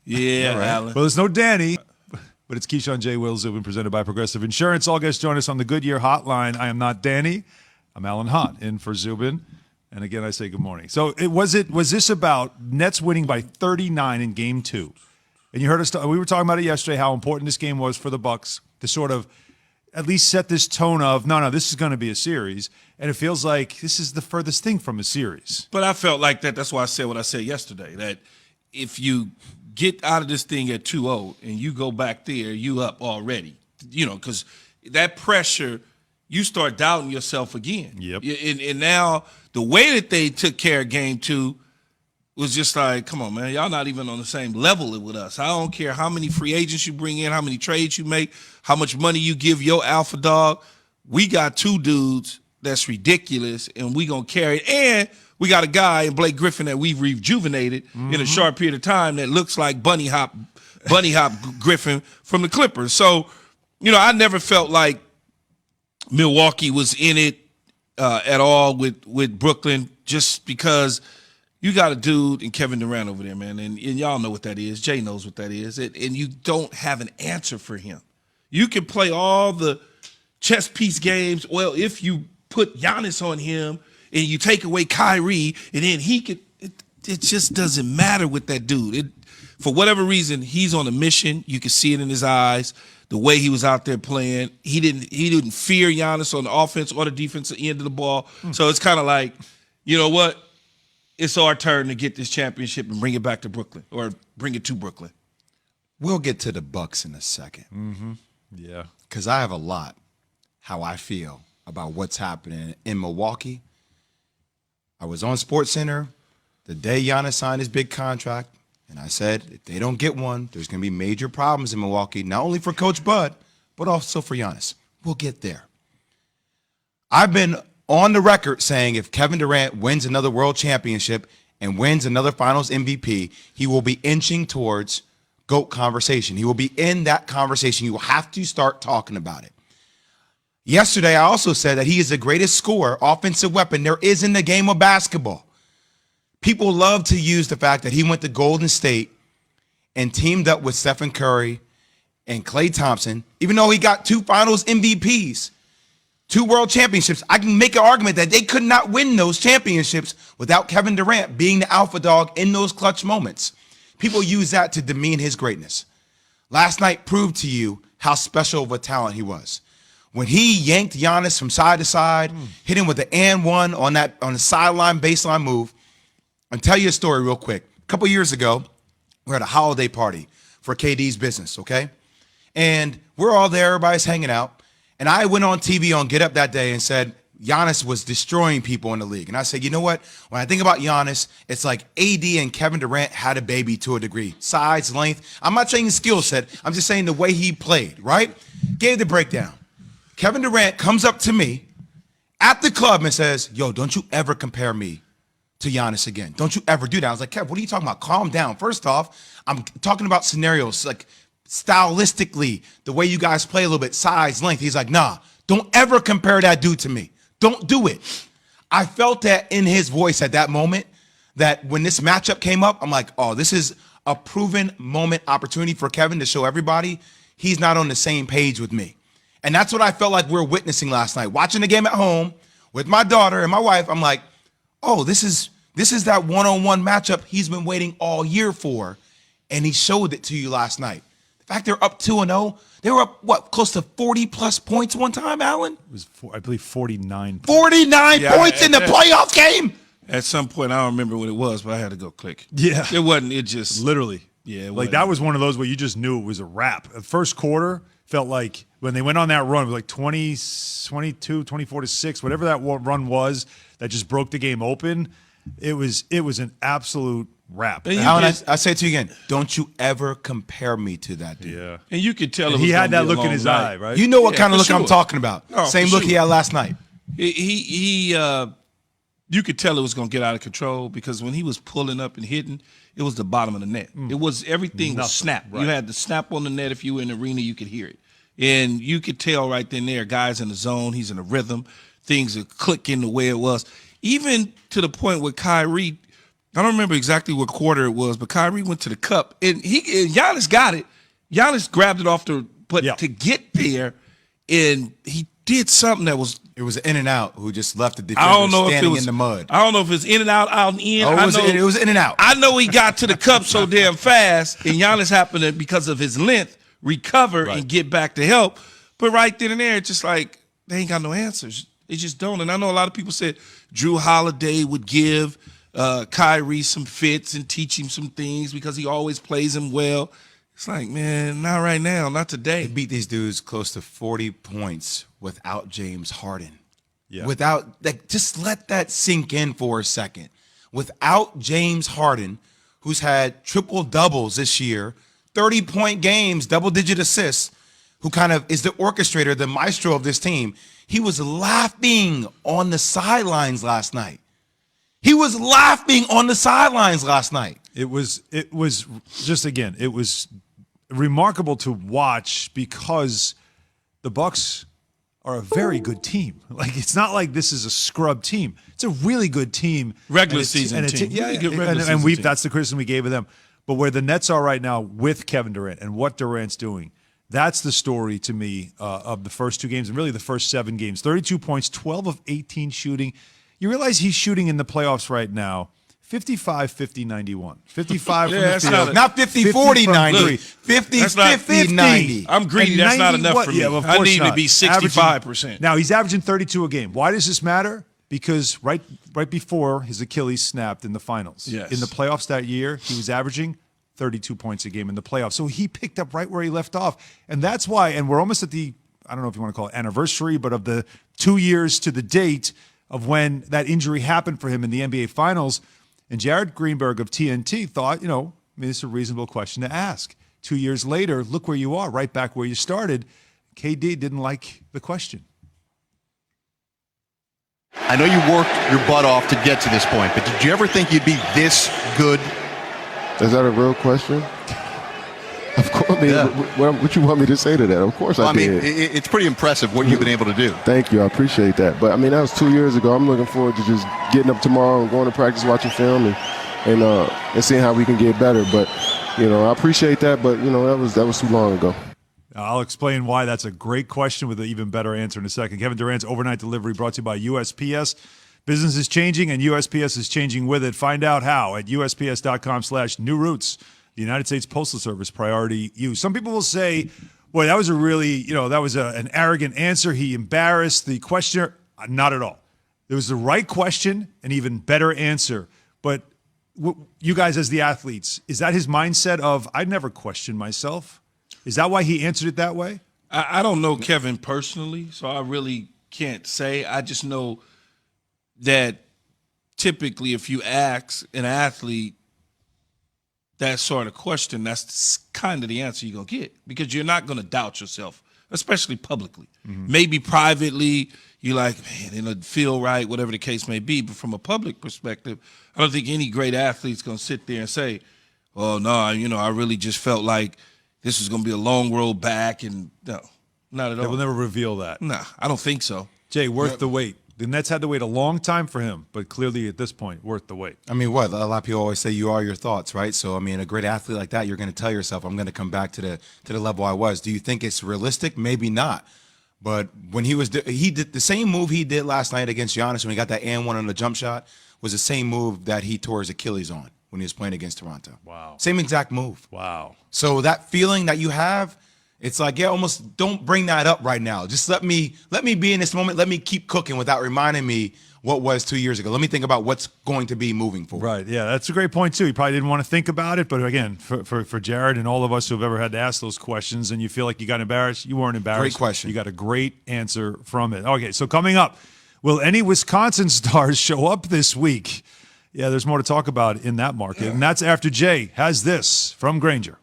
Yeah, All right. Alan. Well, there's no Danny, but it's Keyshawn J. Will Zubin presented by Progressive Insurance. All guests join us on the Goodyear Hotline. I am not Danny. I'm Alan Hott in for Zubin. And again, I say good morning. So was this about Nets winning by 39 in Game 2? And you heard us. We were talking about it yesterday. How important this game was for the Bucks to sort of at least set this tone of no, this is going to be a series. And it feels like this is the furthest thing from a series. But I felt like that. That's why I said what I said yesterday. That if you get out of this thing at 2-0 and you go back there, you up already. Because that pressure, you start doubting yourself again. Yep. And now the way that they took care of Game 2 was just like, come on, man, y'all not even on the same level with us. I don't care how many free agents you bring in, how many trades you make, how much money you give your alpha dog. We got two dudes that's ridiculous, and we going to carry it. And we got a guy in Blake Griffin that we've rejuvenated in a short period of time that looks like Bunny Hop Griffin from the Clippers. So, I never felt like Milwaukee was in it at all with Brooklyn, just because you got a dude in Kevin Durant over there, man, and y'all know what that is. Jay knows what that is, and you don't have an answer for him. You can play all the chess piece games. Well, if you put Giannis on him and you take away Kyrie, and then he could – it just doesn't matter with that dude. For whatever reason, he's on a mission. You can see it in his eyes. The way he was out there playing, he didn't fear Giannis on the offense or the defensive end of the ball. So it's kind of like, you know what? It's our turn to get this championship and bring it back to Brooklyn, or bring it to Brooklyn. We'll get to the Bucks in a second. Mm-hmm. Yeah. Because I have a lot how I feel about what's happening in Milwaukee. I was on SportsCenter the day Giannis signed his big contract, and I said if they don't get one, there's going to be major problems in Milwaukee, not only for Coach Bud, but also for Giannis. We'll get there. I've been on the record saying if Kevin Durant wins another world championship and wins another finals MVP, he will be inching towards GOAT conversation. He will be in that conversation. You will have to start talking about it. Yesterday, I also said that he is the greatest scorer, offensive weapon there is in the game of basketball. People love to use the fact that he went to Golden State and teamed up with Stephen Curry and Klay Thompson, even though he got 2 finals MVPs. 2 world championships. I can make an argument that they could not win those championships without Kevin Durant being the alpha dog in those clutch moments. People use that to demean his greatness. Last night proved to you how special of a talent he was. When he yanked Giannis from side to side, hit him with the and one on the sideline baseline move. I'll tell you a story real quick. A couple years ago, we were at a holiday party for KD's business, okay? And we're all there, everybody's hanging out. And I went on TV on Get Up that day and said Giannis was destroying people in the league. And I said, you know what? When I think about Giannis, it's like AD and Kevin Durant had a baby to a degree. Size, length. I'm not saying skill set. I'm just saying the way he played, right? Gave the breakdown. Kevin Durant comes up to me at the club and says, yo, don't you ever compare me to Giannis again. Don't you ever do that. I was like, Kev, what are you talking about? Calm down. First off, I'm talking about scenarios like stylistically, the way you guys play a little bit, size, length. He's like, nah, don't ever compare that dude to me. Don't do it. I felt that in his voice at that moment, that when this matchup came up, I'm like, oh, this is a proven moment opportunity for Kevin to show everybody he's not on the same page with me. And that's what I felt like we were witnessing last night. Watching the game at home with my daughter and my wife, I'm like, oh, this is that one-on-one matchup he's been waiting all year for, and he showed it to you last night. The fact they're up 2-0, they were up, what, close to 40-plus points one time, Alan? It was, I believe, 49. 49 points in the playoff game? At some point, I don't remember what it was, but I had to go click. Yeah. It wasn't, it just. Literally. Yeah. Like, that was one of those where you just knew it was a wrap. The first quarter felt like when they went on that run, it was like 22, 24-6, whatever that run was that just broke the game open. It was an absolute wrap. Alan, I say it to you again. Don't you ever compare me to that dude. Yeah. And you could tell he had that look in his eye, right? You know what kind of look sure. I'm talking about. No, Same look he had last night. You could tell it was going to get out of control because when he was pulling up and hitting, it was the bottom of the net. It was everything was snap. Right. You had the snap on the net. If you were in the arena, you could hear it. And you could tell right then there, guys in the zone, he's in a rhythm. Things are clicking the way it was. Even to the point where Kyrie, I don't remember exactly what quarter it was, but Kyrie went to the cup, and Giannis got it. Giannis grabbed it off but Yeah. to get there, and he did something that was. It was an in and out who just left the I don't defender know if it standing was in the mud. I don't know if it's in and out and in. Oh, it was in and out. I know he got to the cup so damn fast, and Giannis happened to, because of his length, recover and get back to help. But right then and there, it's just like they ain't got no answers. They just don't. And I know a lot of people said Drew Holiday would give Kyrie some fits and teach him some things because he always plays him well. It's like, man, not right now, not today. They beat these dudes close to 40 points without James Harden. Yeah. Without, like, just let that sink in for a second. Without James Harden, who's had triple doubles this year, 30-point games, double-digit assists, who kind of is the orchestrator, the maestro of this team, he was laughing on the sidelines last night. He was laughing on the sidelines last night. It was just, again, it was remarkable to watch because the Bucks are a very good team. Like, it's not like this is a scrub team. It's a really good team. Regular season team. Yeah, Really good regular and season team. that's the criticism we gave of them. But where the Nets are right now with Kevin Durant and what Durant's doing, that's the story to me of the first two games and really the first 7 games. 32 points, 12 of 18 shooting. You realize he's shooting in the playoffs right now 55, 50, 91. 55 from the that's field. Not 50, 40, from 90. three. 50, That's not 50, 90. I'm greedy. And That's not 90 enough what? for me. Yeah, of I course need to not. be 65%. Now, he's averaging 32 a game. Why does this matter? Because right before his Achilles snapped in the finals. Yes. In the playoffs that year, he was averaging 32 points a game in the playoffs. So he picked up right where he left off. And that's why, and we're almost at the, I don't know if you want to call it anniversary, but of the 2 years to the date of when that injury happened for him in the NBA Finals. And Jared Greenberg of TNT thought, it's a reasonable question to ask. 2 years later, look where you are, right back where you started. KD didn't like the question. I know you worked your butt off to get to this point, but did you ever think you'd be this good? Is that a real question? Of course. I mean, what you want me to say to that? Of course I did. It's pretty impressive what you've been able to do. Thank you. I appreciate that. But, I mean, that was 2 years ago. I'm looking forward to just getting up tomorrow and going to practice, watching film, and seeing how we can get better. But, I appreciate that. But, that was too long ago. I'll explain why that's a great question with an even better answer in a second. Kevin Durant's overnight delivery brought to you by USPS. Business is changing, and USPS is changing with it. Find out how at USPS.com/newroutes. The United States Postal Service priority use. Some people will say, boy, that was a really, that was an arrogant answer. He embarrassed the questioner. Not at all. It was the right question, an even better answer. But you guys as the athletes, is that his mindset of, I'd never question myself? Is that why he answered it that way? I don't know Kevin personally, so I really can't say. I just know that typically if you ask an athlete that sort of question, that's kind of the answer you're going to get because you're not going to doubt yourself, especially publicly. Mm-hmm. Maybe privately, you're like, man, it doesn't feel right, whatever the case may be. But from a public perspective, I don't think any great athlete's going to sit there and say, well, no, I really just felt like this was going to be a long road back. And no, not at all. They will never reveal that. Nah, I don't think so. Jay, worth the wait. The Nets had to wait a long time for him, but clearly at this point, worth the wait. I mean, what? A lot of people always say you are your thoughts, right? So, I mean, a great athlete like that, you're going to tell yourself, I'm going to come back to the level I was. Do you think it's realistic? Maybe not. But when he did the same move he did last night against Giannis when he got that and one on the jump shot was the same move that he tore his Achilles on when he was playing against Toronto. Wow. Same exact move. Wow. So that feeling that you have, it's like, almost don't bring that up right now. Just let me be in this moment. Let me keep cooking without reminding me what was 2 years ago. Let me think about what's going to be moving forward. Right. Yeah, that's a great point too. He probably didn't want to think about it, but again, for Jared and all of us who have ever had to ask those questions, and you feel like you got embarrassed, you weren't embarrassed. Great question. You got a great answer from it. Okay, so coming up, will any Wisconsin stars show up this week? Yeah, there's more to talk about in that market, and that's after Jay has this from Granger.